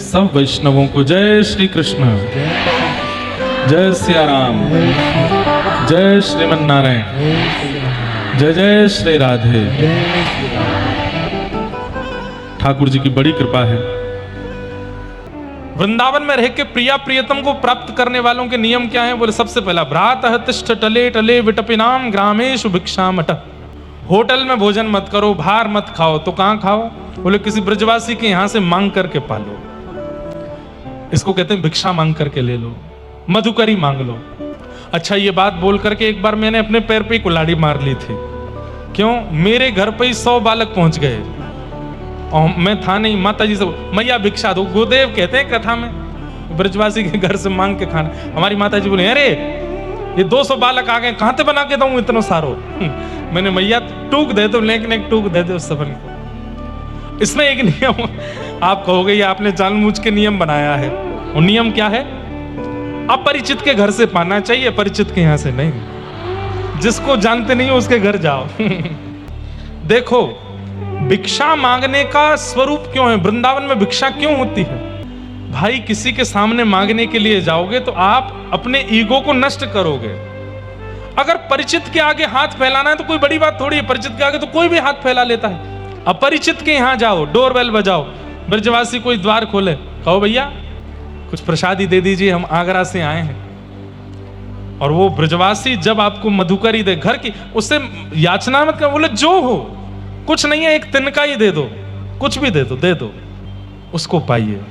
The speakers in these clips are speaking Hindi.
सब वैष्णवों को जय श्री कृष्ण, जय सिया राम, जय श्रीमन नारायण, जय जय श्री राधे। ठाकुर जी की बड़ी कृपा है। वृंदावन में रह के प्रिया प्रियतम को प्राप्त करने वालों के नियम क्या हैं? बोले सबसे पहला भ्रातः तिष्ठ टले टले विटपिनाम ग्रामेषु भिक्षामठ। होटल में भोजन मत करो, बाहर मत खाओ। तो कहां खाओ? बोले किसी ब्रजवासी के यहां से मांग करके पालो। इसको कहते हैं भिक्षा मांग करके ले लो, मधुकरी मांग लो। अच्छा, ये बात बोल करके एक बार मैंने अपने पैर पे कुल्हाड़ी मार ली थी। क्यों? मेरे घर पे ही 100 बालक पहुंच गए और मैं था नहीं। माता जी से मैया भिक्षा दो, गोदेव कहते हैं कथा में, ब्रजवासी के घर से मांग के खाना। हमारी माता जी बोले अरे ये 200 बालक आ गए, कहां से बना के दूं इतना सारो? मैंने मैया टूक दे दो, लेकिन एक टूक दे दो उस सबन को। इसमें एक नियम आप कहोगे ये आपने जानबूझ के नियम बनाया है। वो नियम क्या है? अपरिचित के घर से पाना चाहिए, परिचित के यहां से नहीं। जिसको जानते नहीं हो उसके घर जाओ। देखो भिक्षा मांगने का स्वरूप क्यों है? वृंदावन में भिक्षा क्यों होती है? भाई किसी के सामने मांगने के लिए जाओगे तो आप अपने ईगो को नष्ट करोगे। अगर परिचित के आगे हाथ फैलाना है तो कोई बड़ी बात थोड़ी है। परिचित के आगे तो कोई भी हाथ फैला लेता है। अपरिचित के यहां जाओ, डोरबेल बजाओ, ब्रजवासी कोई द्वार खोले, कहो भैया कुछ प्रसादी दे दीजिए, हम आगरा से आए हैं। और वो ब्रजवासी जब आपको मधुकरी दे घर की, उससे याचना मत कर, बोले जो हो कुछ नहीं है, एक तिनका ही दे दो, कुछ भी दे दो, उसको पाइए।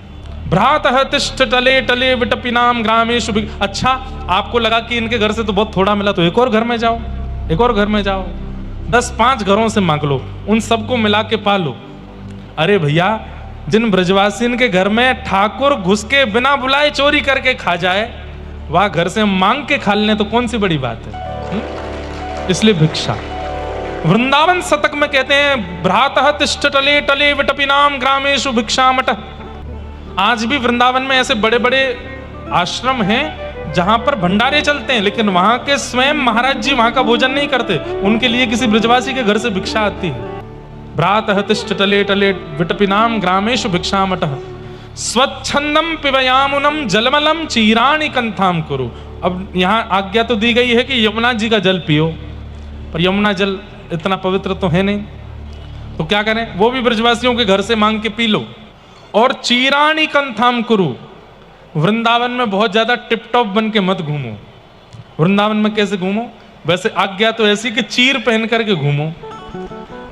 भ्रातः तिष्ठ टले टले विटपिनाम ग्रामेषु। अच्छा, आपको लगा कि इनके घर से तो बहुत थोड़ा मिला, तो एक और घर में जाओ, एक और घर में जाओ, 10-5 घरों से मांग लो, उन सबको मिला के पालो। अरे भैया, जिन ब्रजवासी के घर में ठाकुर घुस के बिना बुलाए चोरी करके खा जाए, वह घर से मांग के खा लेने तो कौन सी बड़ी बात है? इसलिए भिक्षा। वृंदावन शतक में कहते हैं भ्रातः तिष्ठ टले टले विटपिनाम ग्रामेषु भिक्षामठ। आज भी वृंदावन में ऐसे बड़े बड़े आश्रम हैं जहां पर भंडारे चलते हैं, लेकिन वहां के स्वयं महाराज जी वहां का भोजन नहीं करते, उनके लिए किसी ब्रजवासी के घर से भिक्षा आती है। भ्रातः तिष्ठ टले टले विटपिनाम ग्रामेषु भिक्षामठः स्वच्छंदम पिबयामुनम जलमलम चीराणि कंथाम कुरु। अब यहां आज्ञा तो दी गई है कि यमुना जी का जल पियो, पर यमुना जल इतना पवित्र तो है नहीं, तो क्या करें? वो भी ब्रजवासियों के घर से मांग के पी लो। और चीराणि कंथाम कुरु। वृंदावन में बहुत ज्यादा टिप टॉप बन के मत घूमो। वृंदावन में कैसे घूमो? वैसे आज्ञा तो ऐसी कि चीर पहन करके घूमो,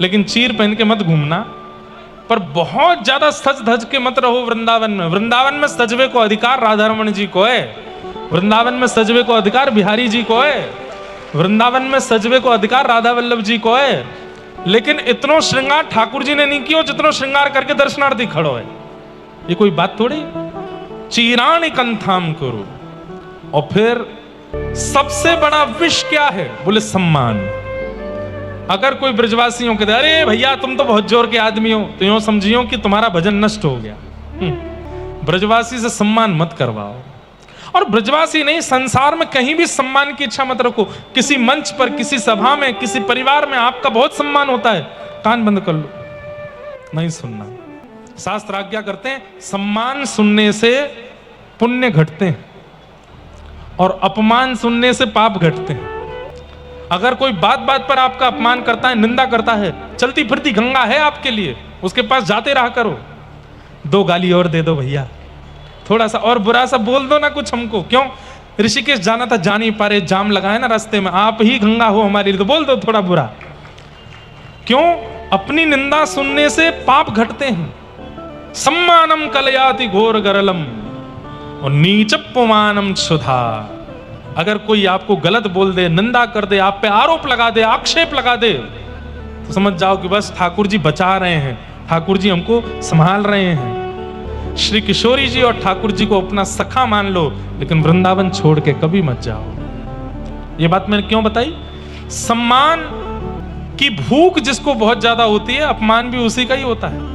लेकिन चीर पहन के मत घूमना। पर बहुत ज्यादा सज धज के मत रहो वृंदावन में। वृंदावन में सजवे को अधिकार राधा रमण जी को है, वृंदावन में सजवे को अधिकार बिहारी जी को है, वृंदावन में सजवे को अधिकार राधा वल्लभ जी को है। लेकिन इतनो श्रृंगार ठाकुर जी ने नहीं किया जितनो श्रृंगार करके दर्शनार्थी खड़ो है। ये कोई बात थोड़ी। चीराणि कंथाम कुरु। और फिर सबसे बड़ा विष क्या है? बोले सम्मान। अगर कोई ब्रजवासियों के अरे भैया तुम तो बहुत जोर के आदमी हो, तो यूं समझियो कि तुम्हारा भजन नष्ट हो गया। ब्रजवासी से सम्मान मत करवाओ। और ब्रजवासी नहीं, संसार में कहीं भी सम्मान की इच्छा मत रखो। किसी मंच पर, किसी सभा में, किसी परिवार में आपका बहुत सम्मान होता है, कान बंद कर लो, नहीं सुनना। शास्त्र आज्ञा करते हैं सम्मान सुनने से पुण्य घटते हैं और अपमान सुनने से पाप घटते हैं। अगर कोई बात बात पर आपका अपमान करता है, निंदा करता है, चलती फिरती गंगा है आपके लिए, उसके पास जाते रहा करो। 2 गाली और दे दो भैया, थोड़ा सा और बुरा सा बोल दो ना कुछ हमको। क्यों? ऋषिकेश जाना था, जा नहीं पा रहे, जाम लगा है ना रास्ते में, आप ही गंगा हो हमारे लिए, तो बोल दो थोड़ा बुरा। क्यों? अपनी निंदा सुनने से पाप घटते हैं। सम्मानम कलयाति घोर गरलम और नीचपुमानम क्षुधा। अगर कोई आपको गलत बोल दे, निंदा कर दे, आप पे आरोप लगा दे, आक्षेप लगा दे, तो समझ जाओ कि बस ठाकुर जी बचा रहे हैं, ठाकुर जी हमको संभाल रहे हैं। श्री किशोरी जी और ठाकुर जी को अपना सखा मान लो, लेकिन वृंदावन छोड़ के कभी मत जाओ। ये बात मैंने क्यों बताई? सम्मान की भूख जिसको बहुत ज्यादा होती है, अपमान भी उसी का ही होता है।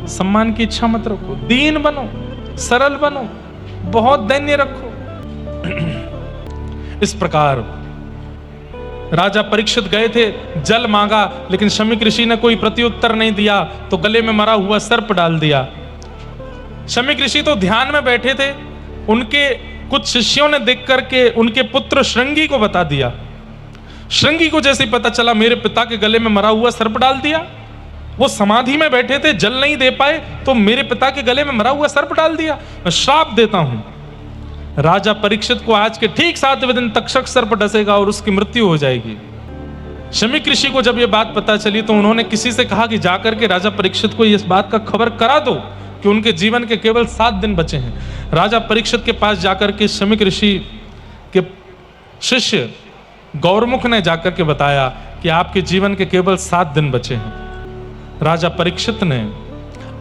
सम्मान की इच्छा मत रखो, दीन बनो, सरल बनो, बहुत दैन्य रखो। इस प्रकार राजा परीक्षित गए थे, जल मांगा, लेकिन शमीक ऋषि ने कोई प्रत्युत्तर नहीं दिया, तो गले में मरा हुआ सर्प डाल दिया। शमीक ऋषि तो ध्यान में बैठे थे, उनके कुछ शिष्यों ने देख करके उनके पुत्र श्रृंगी को बता दिया। श्रृंगी को जैसे पता चला मेरे पिता के गले में मरा हुआ सर्प डाल दिया, वो समाधि में बैठे थे, जल नहीं दे पाए, तो मेरे पिता के गले में मरा हुआ सर्प डाल दिया, मैं श्राप देता हूं राजा परीक्षित को आज के ठीक 7वें दिन तक्षक सर्प डसेगा और उसकी मृत्यु हो जाएगी। शमीक ऋषि को जब ये बात पता चली तो उन्होंने किसी से कहा कि जाकर के राजा परीक्षित को इस बात का खबर करा दो कि उनके जीवन के केवल 7 दिन बचे हैं। राजा परीक्षित के पास जाकर के शमीक ऋषि के शिष्य गौरमुख ने जाकर के बताया कि आपके जीवन के केवल 7 दिन बचे हैं। राजा परीक्षित ने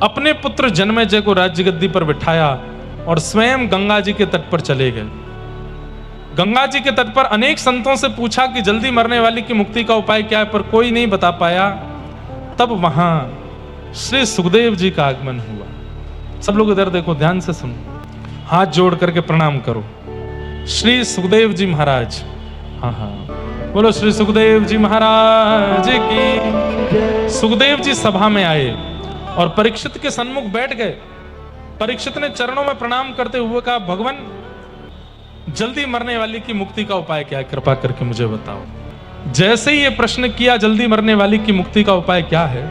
अपने पुत्र जन्मेजय को राज्य गद्दी पर बिठाया और स्वयं गंगा जी के तट पर चले गए। गंगा जी के तट पर अनेक संतों से पूछा कि जल्दी मरने वाली की मुक्ति का उपाय क्या है, पर कोई नहीं बता पाया। तब वहां श्री सुखदेव जी का आगमन हुआ। सब लोग इधर देखो, ध्यान से सुनो, हाथ जोड़ करके प्रणाम करो। श्री सुखदेव जी महाराज, हाँ, बोलो श्री सुखदेव जी महाराज की। सुखदेव जी सभा में आए और परीक्षित के सन्मुख बैठ गए। परीक्षित ने चरणों में प्रणाम करते हुए कहा, भगवान जल्दी मरने वाली की मुक्ति का उपाय क्या है, कृपा करके मुझे बताओ। जैसे ही ये प्रश्न किया, जल्दी मरने वाली की मुक्ति का उपाय क्या है,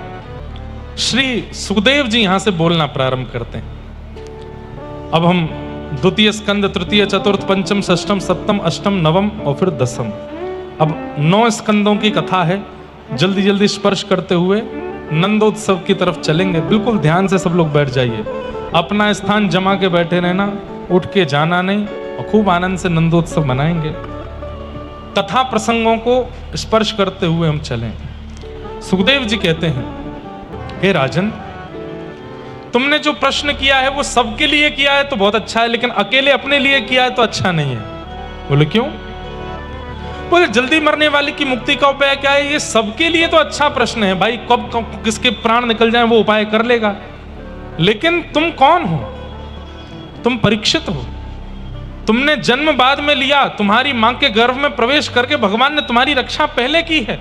श्री सुखदेव जी यहां से बोलना प्रारंभ करते हैं। अब हम द्वितीय स्कंद, तृतीय, चतुर्थ, पंचम, षष्ठम, सप्तम, अष्टम, नवम और फिर 10म, अब 9 स्कंदों की कथा है। जल्दी जल्दी स्पर्श करते हुए नंदोत्सव की तरफ चलेंगे। बिल्कुल ध्यान से सब लोग बैठ जाइए, अपना स्थान जमा के बैठे रहना, उठ के जाना नहीं, और खूब आनंद से नंदोत्सव मनाएंगे। कथा प्रसंगों को स्पर्श करते हुए हम चलें। सुखदेव जी कहते हैं, हे राजन, तुमने जो प्रश्न किया है वो सबके लिए किया है तो बहुत अच्छा है, लेकिन अकेले अपने लिए किया है तो अच्छा नहीं है। बोले क्यों? बोले जल्दी मरने वाले की मुक्ति का उपाय क्या है, ये सबके लिए तो अच्छा प्रश्न है भाई, कब किसके प्राण निकल जाए वो उपाय कर लेगा, लेकिन तुम कौन हो? तुम परीक्षित हो, तुमने जन्म बाद में लिया, तुम्हारी मां के गर्भ में प्रवेश करके भगवान ने तुम्हारी रक्षा पहले की है,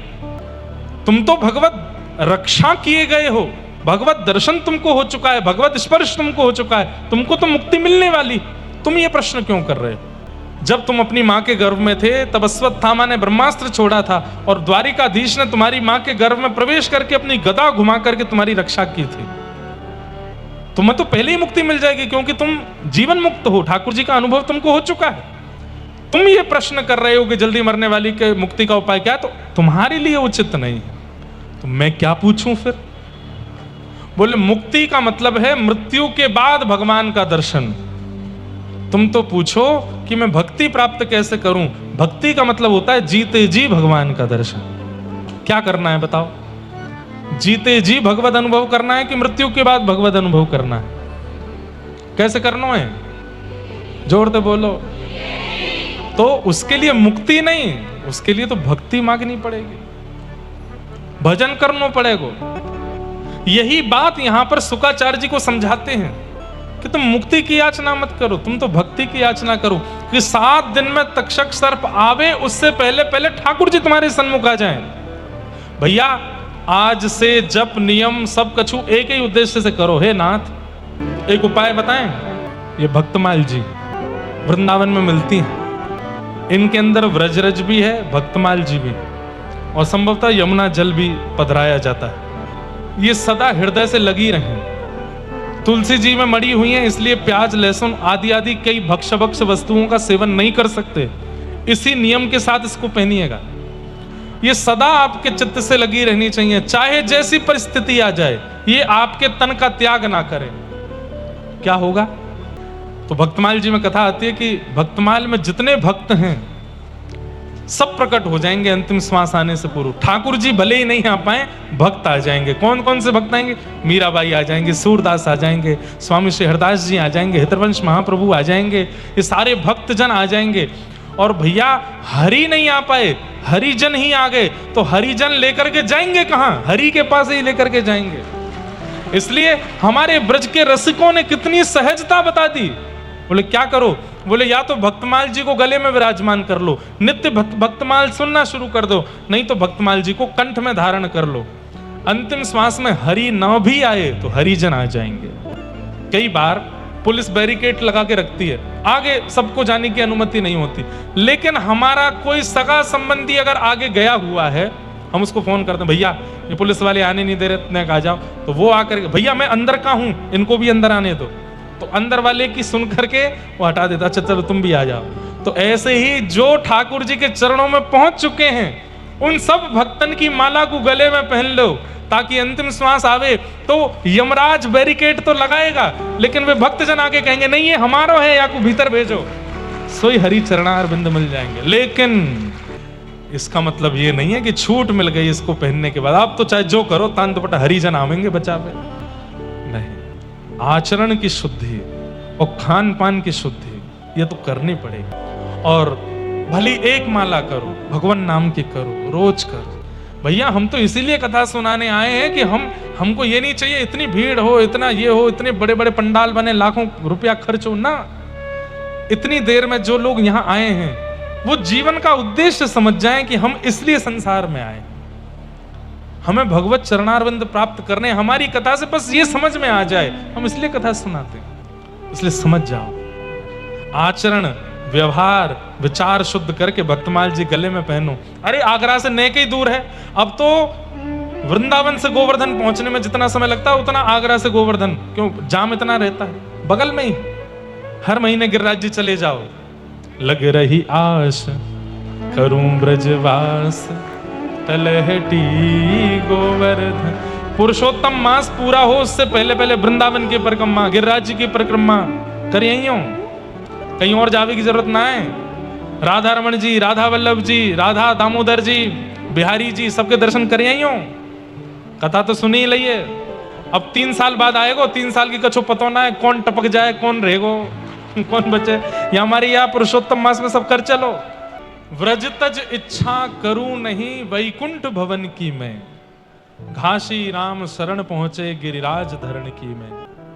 तुम तो भगवत रक्षा किए गए हो, भगवत दर्शन तुमको हो चुका है, भगवत स्पर्श तुमको हो चुका है, तुमको तो मुक्ति मिलने वाली, तुम ये प्रश्न क्यों कर रहे हो? जब तुम अपनी मां के गर्भ में थे तब अश्वत्थामा ने ब्रह्मास्त्र छोड़ा था और द्वारिकाधीश ने तुम्हारी मां के गर्भ में प्रवेश करके अपनी गदा घुमा करके तुम्हारी रक्षा की थी। तुम्हें तो पहले ही मुक्ति मिल जाएगी क्योंकि तुम जीवन मुक्त हो, ठाकुर जी का अनुभव तुमको हो चुका है। तुम ये प्रश्न कर रहे हो कि जल्दी मरने वाली के मुक्ति का उपाय क्या है, तो तुम्हारे लिए उचित नहीं है, तो मैं क्या पूछूं फिर? बोले मुक्ति का मतलब है मृत्यु के बाद भगवान का दर्शन। तुम तो पूछो कि मैं भक्ति प्राप्त कैसे करूं, भक्ति का मतलब होता है जीते जी भगवान का दर्शन। क्या करना है बताओ? जीते जी भगवत अनुभव करना है कि मृत्यु के बाद भगवत अनुभव करना है? कैसे करना है? जोर से बोलो। तो उसके लिए मुक्ति नहीं, उसके लिए तो भक्ति मांगनी पड़ेगी, भजन करना पड़ेगा। यही बात यहां पर शुक्राचार्य जी को समझाते हैं कि तुम मुक्ति की याचना मत करो, तुम तो भक्ति की याचना करो कि 7 दिन में तक्षक सर्प आवे उससे पहले पहले ठाकुर जी तुम्हारे सन्मुख आ जाएं। भैया आज से जप नियम सब कछु एक ही उद्देश्य से करो। हे नाथ एक उपाय बताएं। ये भक्तमाल जी वृंदावन में मिलती हैं, इनके अंदर व्रजरज भी है, भक्तमाल जी भी, और संभवतः यमुना जल भी पधराया जाता है। ये सदा हृदय से लगी रहें। तुलसी जी में मड़ी हुई हैं, इसलिए प्याज लहसुन आदि आदि कई भक्ष वस्तुओं का सेवन नहीं कर सकते। इसी नियम के साथ इसको पहनिएगा। ये सदा आपके चित्त से लगी रहनी चाहिए, चाहे जैसी परिस्थिति आ जाए, ये आपके तन का त्याग ना करे। क्या होगा? तो भक्तमाल जी में कथा आती है कि भक्तमाल में जितने भक्त हैं सब प्रकट हो जाएंगे अंतिम श्वास आने से पूर्व। ठाकुर जी भले ही नहीं आ पाए, भक्त आ जाएंगे। कौन कौन से भक्त आएंगे? मीराबाई आ जाएंगे, सूरदास आ जाएंगे, स्वामी श्री हरदास जी आ जाएंगे, हितवंश महाप्रभु आ जाएंगे, ये सारे भक्तजन आ जाएंगे। और भैया हरि नहीं आ पाए, हरिजन ही आ गए, तो हरिजन लेकर के जाएंगे कहां? हरि के पास ही लेकर के जाएंगे। इसलिए हमारे ब्रज के रसिकों ने कितनी सहजता बता दी। बोले क्या करो? बोले या तो भक्तमाल जी को गले में विराजमान कर लो, नित्य भक्तमाल सुनना शुरू कर दो, नहीं तो भक्तमाल जी को कंठ में धारण कर लो। अंतिम श्वास में हरि न भी आए तो हरिजन आ जाएंगे। कई बार पुलिस बैरिकेड लगा के रखती है, आगे सबको जाने की अनुमति नहीं होती। लेकिन हमारा कोई सगा संबंधी अगर आगे गया हुआ है, हम उसको फोन करते हैं, भैया ये पुलिस वाले आने नहीं दे रहे, इतने आ जाओ। तो वो आकर, भैया मैं अंदर का हूं, इनको भी अंदर आने दो। तो अंदर वाले की सुन करके वो हटा देता, अच्छा चलो तुम भी आ जाओ। तो ऐसे ही जो ठाकुर जी के चरणों में पहुंच चुके हैं, उन सब भक्तन की माला को गले में पहन लो, ताकि अंतिम श्वास आवे तो यमराज बैरिकेड तो लगाएगा, लेकिन वे भक्तजन आके कहेंगे नहीं ये हमारा है, या को भीतर भेजो, सोई हरि चरणार बिंद मिल जाएंगे। लेकिन इसका मतलब ये नहीं है कि छूट मिल गई इसको पहनने के बाद, आप तो चाहे जो करो, तान दुपट्टा हरिजन आवेंगे बचा पे। नहीं, आचरण की शुद्धि और खान पान की शुद्धि ये तो करनी पड़ेगी। और भली एक माला करो, भगवान नाम की करो, रोज करो। भैया हम तो इसीलिए कथा सुनाने आए हैं कि हमको ये नहीं चाहिए इतनी भीड़ हो, इतना ये हो, इतने बड़े बड़े पंडाल बने, लाखों रुपया खर्च हो ना। इतनी देर में जो लोग यहाँ आए हैं वो जीवन का उद्देश्य समझ जाएं कि हम इसलिए संसार में आए, हमें भगवत चरणारविंद प्राप्त करने। हमारी कथा से बस ये समझ में आ जाए, हम इसलिए कथा सुनाते हैं। इसलिए समझ जाओ, आचरण व्यवहार विचार शुद्ध करके भक्तमाल जी गले में पहनो। अरे आगरा से नेक ही दूर है, अब तो वृंदावन से गोवर्धन पहुंचने में जितना समय लगता है उतना आगरा से गोवर्धन क्यों, जाम इतना रहता है, बगल में ही। हर महीने गिरिराज जी चले जाओ। लग रही आश करूं ब्रजवास, तलहटी गोवर्धन। पुरुषोत्तम मास पूरा हो उससे पहले पहले वृंदावन की परिक्रमा, गिरिराज जी की परिक्रमा कर यही हो, कहीं और जावे की जरूरत ना है। राधा रमन जी, राधा वल्लभ जी, राधा दामोदर जी, बिहारी जी, सबके दर्शन कर यही हो। कथा तो सुनी ही लइए। अब 3 साल बाद आएगो, 3 साल की कछो पतो ना है, कौन टपक जाए, कौन रहेगो, कौन बचे। या हमारी यहाँ पुरुषोत्तम मास में सब कर चलो। व्रज तज इच्छा करूं नहीं, वैकुंठ भवन की मैं, घासी राम शरण पहुंचे गिरिराज धरण की मैं।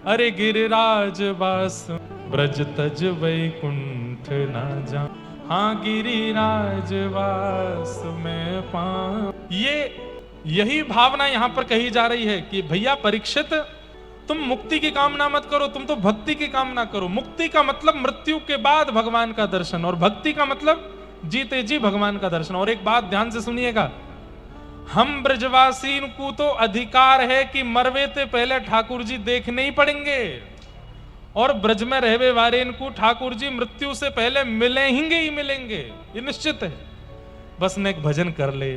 अरे गिरिराज वास ब्रज तज वैकुंठ ना जा, हाँ गिरिराज वास में पाऊं। यही भावना यहां पर कही जा रही है कि भैया परीक्षित, तुम मुक्ति की कामना मत करो, तुम तो भक्ति की कामना करो। मुक्ति का मतलब मृत्यु के बाद भगवान का दर्शन, और भक्ति का मतलब जीते जी भगवान का दर्शन। और एक बात ध्यान से सुनिएगा, हम ब्रजवासी को तो अधिकार है कि मरवे ते पहले ठाकुर जी देखने ही पड़ेंगे, और ब्रज में रहवे वाले इनको ठाकुर जी मृत्यु से पहले मिलेंगे ही मिलेंगे, ये निश्चित है। बस ने एक भजन कर ले,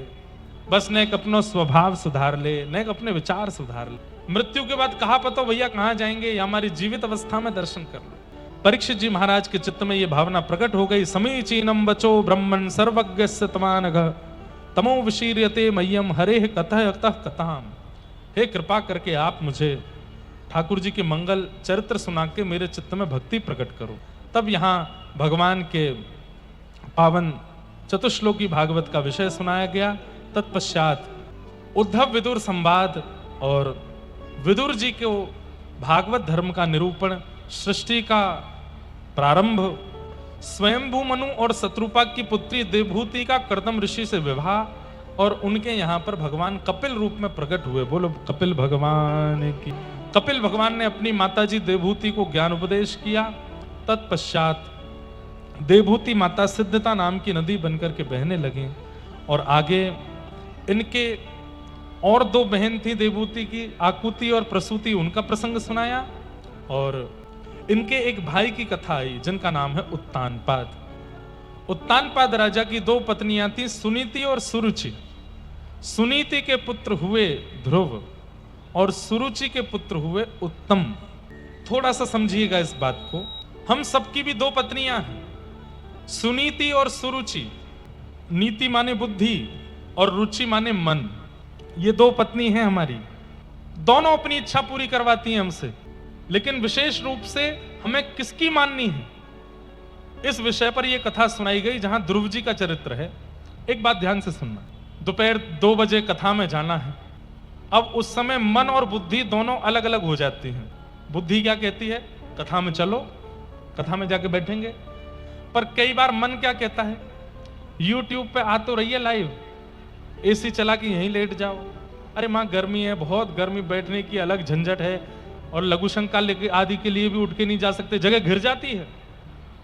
बस ने एक अपना स्वभाव सुधार ले, ने एक अपने विचार सुधार ले। मृत्यु के बाद कहा पतो भैया कहां जाएंगे, या हमारी जीवित अवस्था में दर्शन कर लो। परीक्षित जी महाराज के चित्त में यह भावना प्रकट हो गई। समीचीनम बचो ब्रह्मन सर्वज्ञस्य तमानघ, तमो विशीर्यते मह्यम हरेः कतः अतः कथाम। हे कृपा करके आप मुझे ठाकुर जी के मंगल चरित्र सुना के मेरे चित्त में भक्ति प्रकट करो। तब यहाँ भगवान के पावन चतुश्लोकी भागवत का विषय सुनाया गया। तत्पश्चात उद्धव विदुर संवाद और विदुर जी को भागवत धर्म का निरूपण, सृष्टि का प्रारंभ, स्वयंभू मनु और शत्रुपा की पुत्री देवभूति का कर्दम ऋषि से विवाह, और उनके यहाँ पर भगवान कपिल रूप में प्रकट हुए। बोलो कपिल भगवान की। कपिल भगवान ने अपनी माताजी देवभूति को ज्ञान उपदेश किया। तत्पश्चात देवभूति माता सिद्धता नाम की नदी बनकर के बहने लगी, और आगे इनके और 2 बहन थी देवभूति की, आकुति और प्रसूति, उनका प्रसंग सुनाया। और इनके एक भाई की कथा आई जिनका नाम है उत्तानपाद। उत्तानपाद राजा की 2 पत्नियां थी, सुनीति और सुरुचि। सुनीति के पुत्र हुए ध्रुव और सुरुचि के पुत्र हुए उत्तम। थोड़ा सा समझिएगा इस बात को, हम सबकी भी 2 पत्नियां हैं, सुनीति और सुरुचि। नीति माने बुद्धि और रुचि माने मन। ये 2 पत्नी हैं हमारी, दोनों अपनी इच्छा पूरी करवाती हैं हमसे, लेकिन विशेष रूप से हमें किसकी माननी है, इस विषय पर यह कथा सुनाई गई जहां ध्रुव जी का चरित्र है। एक बात ध्यान से सुनना, दोपहर 2 बजे कथा में जाना है। अब उस समय मन और बुद्धि दोनों अलग अलग हो जाती हैं। बुद्धि क्या कहती है, कथा में चलो, कथा में जाके बैठेंगे। पर कई बार मन क्या कहता है, YouTube पे आ तो रही है लाइव, एसी चला के यहीं लेट जाओ। अरे माँ गर्मी है, बहुत गर्मी, बैठने की अलग झंझट है, और लघु शंका आदि के लिए भी उठ के नहीं जा सकते, जगह घिर जाती है।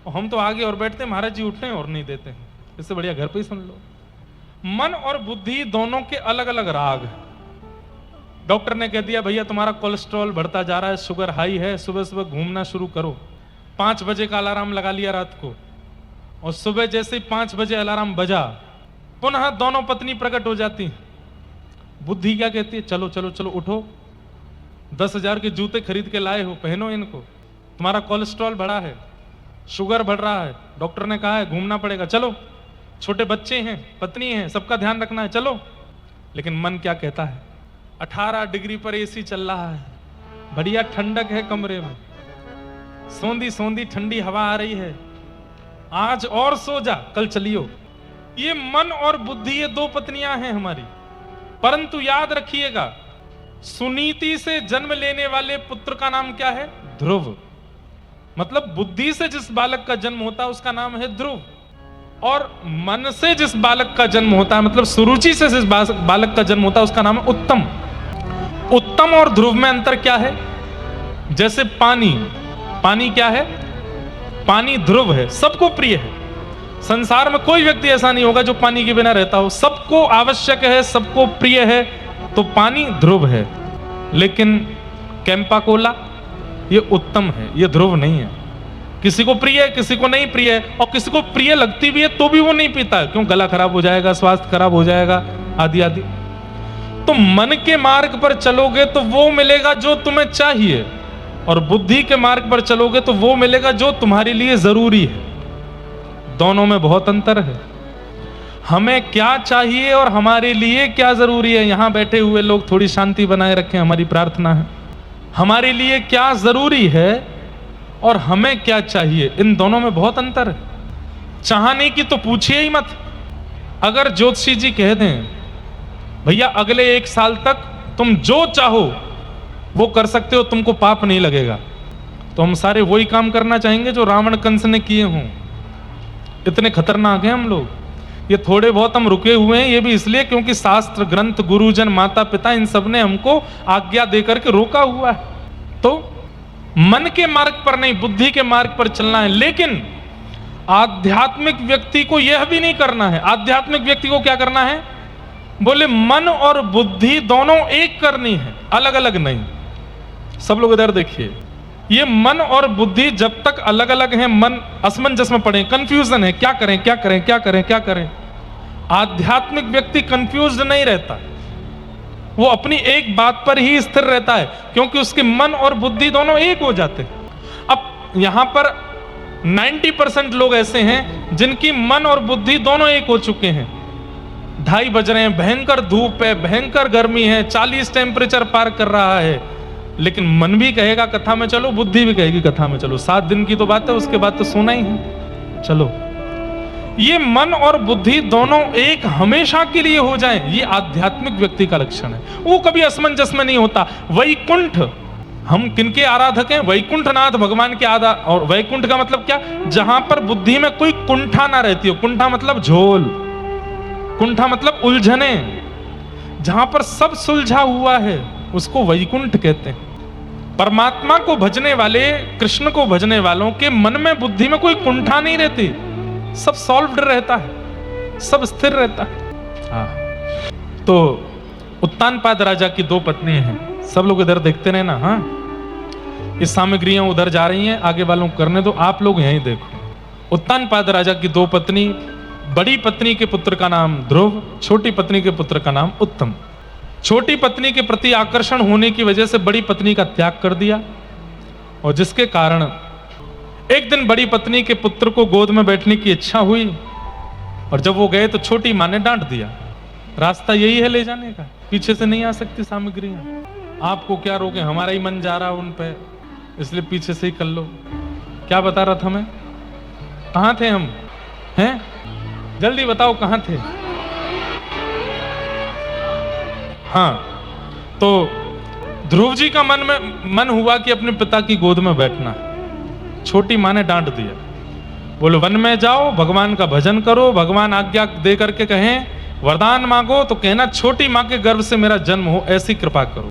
और हम तो आगे और बैठते हैं, महाराज जी उठने और नहीं देते हैं। इससे बढ़िया घर पे ही सुन लो। मन और बुद्धि दोनों के अलग अलग राग हैं। डॉक्टर ने कह दिया भैया तुम्हारा कोलेस्ट्रॉल बढ़ता जा रहा है, शुगर हाई है, सुबह सुबह घूमना शुरू करो। 5 बजे का अलार्म लगा लिया रात को, और सुबह जैसे ही 5 बजे अलार्म बजा, पुनः दोनों पत्नी प्रकट हो जाती हैं। बुद्धि क्या कहती है? चलो चलो चलो उठो, 10,000 के जूते खरीद के लाए हो, पहनो इनको। तुम्हारा कोलेस्ट्रॉल बढ़ा है, शुगर बढ़ रहा है, डॉक्टर ने कहा है घूमना पड़ेगा, चलो। छोटे बच्चे हैं, पत्नी है, सबका ध्यान रखना है, चलो। लेकिन मन क्या कहता है? 18 डिग्री पर एसी चल रहा है, बढ़िया ठंडक है कमरे में, सोंधी सोंधी ठंडी हवा आ रही है, आज और सो जा, कल चलियो। ये मन और बुद्धि, ये 2 पत्नियां हैं हमारी। परंतु याद रखिएगा, सुनीति से जन्म लेने वाले पुत्र का नाम क्या है? ध्रुव। मतलब बुद्धि से जिस बालक का जन्म होता है उसका नाम है ध्रुव, और मन से जिस बालक का जन्म होता है, मतलब सुरुचि से जिस बालक का जन्म होता है उसका नाम है उत्तम। उत्तम और ध्रुव में अंतर क्या है? जैसे पानी, पानी क्या है? पानी ध्रुव है, सबको प्रिय है। संसार में कोई व्यक्ति ऐसा नहीं होगा जो पानी के बिना रहता हो, सबको आवश्यक है, सबको प्रिय है, तो पानी ध्रुव है। लेकिन कैंपा कोला ये उत्तम है, ये ध्रुव नहीं है। किसी को प्रिय है, किसी को नहीं प्रिय है, और किसी को प्रिय लगती भी है तो भी वो नहीं पीता है, क्यों? गला खराब हो जाएगा, स्वास्थ्य खराब हो जाएगा, आदि आदि। तो मन के मार्ग पर चलोगे तो वो मिलेगा जो तुम्हें चाहिए, और बुद्धि के मार्ग पर चलोगे तो वो मिलेगा जो तुम्हारे लिए जरूरी है। दोनों में बहुत अंतर है। हमें क्या चाहिए और हमारे लिए क्या जरूरी है, यहां बैठे हुए लोग थोड़ी शांति बनाए रखें, हमारी प्रार्थना है। हमारे लिए क्या जरूरी है और हमें क्या चाहिए, इन दोनों में बहुत अंतर है। चाहने की तो पूछिए ही मत। अगर ज्योतिषी जी कह दें भैया अगले 1 साल तक तुम जो चाहो वो कर सकते हो, तुमको पाप नहीं लगेगा, तो हम सारे वही काम करना चाहेंगे जो रावण कंस ने किए हों। इतने खतरनाक हैं हम लोग। ये थोड़े बहुत हम रुके हुए हैं, ये भी इसलिए क्योंकि शास्त्र ग्रंथ, गुरुजन, माता पिता, इन सब ने हमको आज्ञा देकर के रोका हुआ है। तो मन के मार्ग पर नहीं, बुद्धि के मार्ग पर चलना है। लेकिन आध्यात्मिक व्यक्ति को यह भी नहीं करना है। आध्यात्मिक व्यक्ति को क्या करना है? बोले मन और बुद्धि दोनों एक करनी है, अलग अलग नहीं। सब लोग इधर देखिए, ये मन और बुद्धि जब तक अलग अलग हैं, मन असमंजस में पड़े, कंफ्यूजन है, क्या करें क्या करें क्या करें क्या करें। आध्यात्मिक व्यक्ति कंफ्यूज्ड नहीं रहता, वो अपनी एक बात पर ही स्थिर रहता है, क्योंकि उसके मन और बुद्धि दोनों एक हो जाते हैं। अब यहां पर 90% लोग ऐसे हैं जिनकी मन और बुद्धि दोनों एक हो चुके हैं। 2:30 बज रहे हैं, भयंकर धूप है, भयंकर गर्मी है, 40 टेम्परेचर पार कर रहा है, लेकिन मन भी कहेगा कथा में चलो, बुद्धि भी कहेगी कथा में चलो। 7 दिन की तो बात है, उसके बाद तो सोना ही है, चलो। ये मन और बुद्धि दोनों एक हमेशा के लिए हो जाएं, ये आध्यात्मिक व्यक्ति का लक्षण है। वो कभी असमंजस में नहीं होता। वैकुंठ, हम किनके आराधक हैं? वैकुंठनाथ भगवान के और वैकुंठ का मतलब क्या? जहां पर बुद्धि में कोई कुंठा ना रहती हो। कुंठा मतलब झोल, कुंठा मतलब उलझने, जहां पर सब सुलझा हुआ है उसको वैकुंठ कहते हैं। परमात्मा को भजने वाले, कृष्ण को भजने वालों के मन में, बुद्धि में कोई कुंठा नहीं रहती, सब सॉल्व्ड रहता है, सब स्थिर रहता है। हाँ, तो उत्तानपाद राजा की 2 पत्नी हैं। सब लोग इधर देखते रहे ना। हाँ, ये सामग्रियां उधर जा रही हैं, आगे वालों को करने दो, आप लोग यहीं देखो। उत्तानपाद राजा की 2 पत्नी, बड़ी पत्नी के पुत्र का नाम ध्रुव, छोटी पत्नी के पुत्र का नाम उत्तम। छोटी पत्नी के प्रति आकर्षण होने की वजह से बड़ी पत्नी का त्याग कर दिया, और जिसके कारण एक दिन बड़ी पत्नी के पुत्र को गोद में बैठने की इच्छा हुई, और जब वो गए तो छोटी मां ने डांट दिया। रास्ता यही है ले जाने का, पीछे से नहीं आ सकती सामग्रियां। आपको क्या रोके, हमारा ही मन जा रहा उन पे, इसलिए पीछे से ही कर लो। क्या बता रहा था मैं? कहां थे हम? हैं? जल्दी बताओ कहां थे? हाँ, तो ध्रुव जी का मन हुआ कि अपने पिता की गोद में बैठना है। छोटी मां ने डांट दिया, बोले वन में जाओ, भगवान का भजन करो, भगवान आज्ञा दे करके कहें वरदान मांगो तो कहना छोटी मां के गर्भ से मेरा जन्म हो, ऐसी कृपा करो।